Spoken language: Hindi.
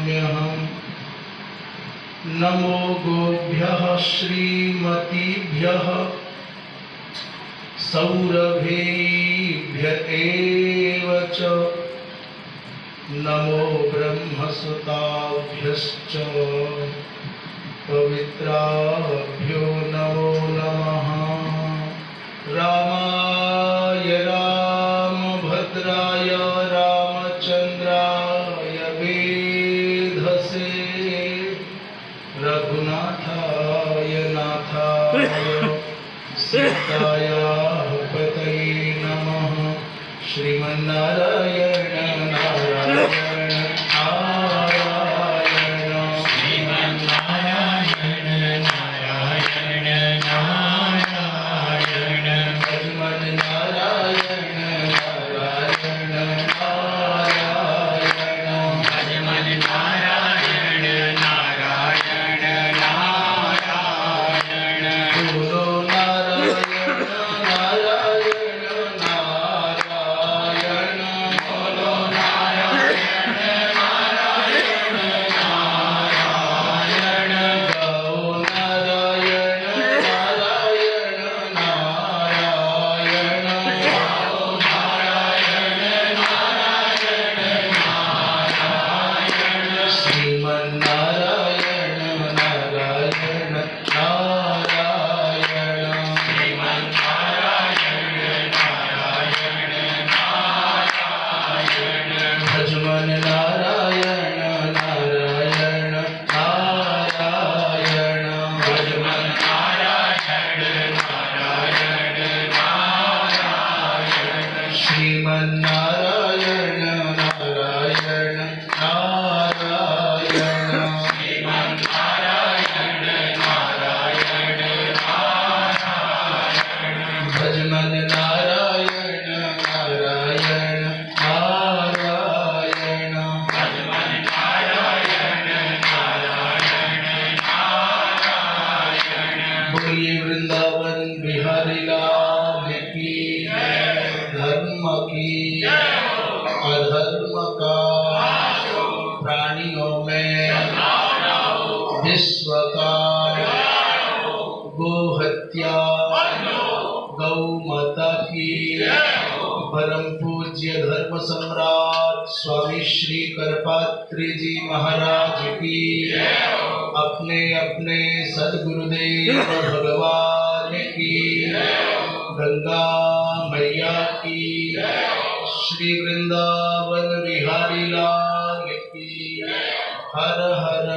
नमाम्यहम्। नमो गोभ्यः श्रीमतीभ्यः सौरभेभ्य एव च। नमो ब्रह्मसुताभ्यश्च पवित्राभ्यो नमो नमः। रामाय रामभद्राय रामचन्द्राय वेधसे। रघुनाथाय नाथाय सीताय पतये नमः। श्रीमन्नारायण नारायण नारायण। श्रीमन्नारायण नारायण नारायण। भजमन नारायण नारायण नारायण। भजमन नारायण नारायण नारायण। बोलो नारायण नारायण नारायण। बोलो नारायण नारायण नारायण। गाओ नारायण नारायण नारायण। गाओ नारायण नारायण नारायण। श्रीमन्नारायण नारायण नारायण। श्रीमन्नारायण नारायण नारायण। भजमन नारायण नारायण नारायण। भजमन नारायण नारायण नारायण। श्रीमन्नारायण नारायण नारायण। श्रीमन्नारायण नारायण नारायण। भजमन नारायण नारायण नारायण। भजमन नारायण नारायण नारायण। बोलिए वृंदावन बिहारी लाल की। धर्म की अधर्म का प्राणियों में विश्व का गो हत्या गौ माता की। परम पूज्य धर्म सम्राट स्वामी श्री करपात्री जी महाराज की। अपने अपने सद्गुरुदेव भगवान की। गंगा मैया की। श्री वृंदावन बिहारी लाल की। हर हर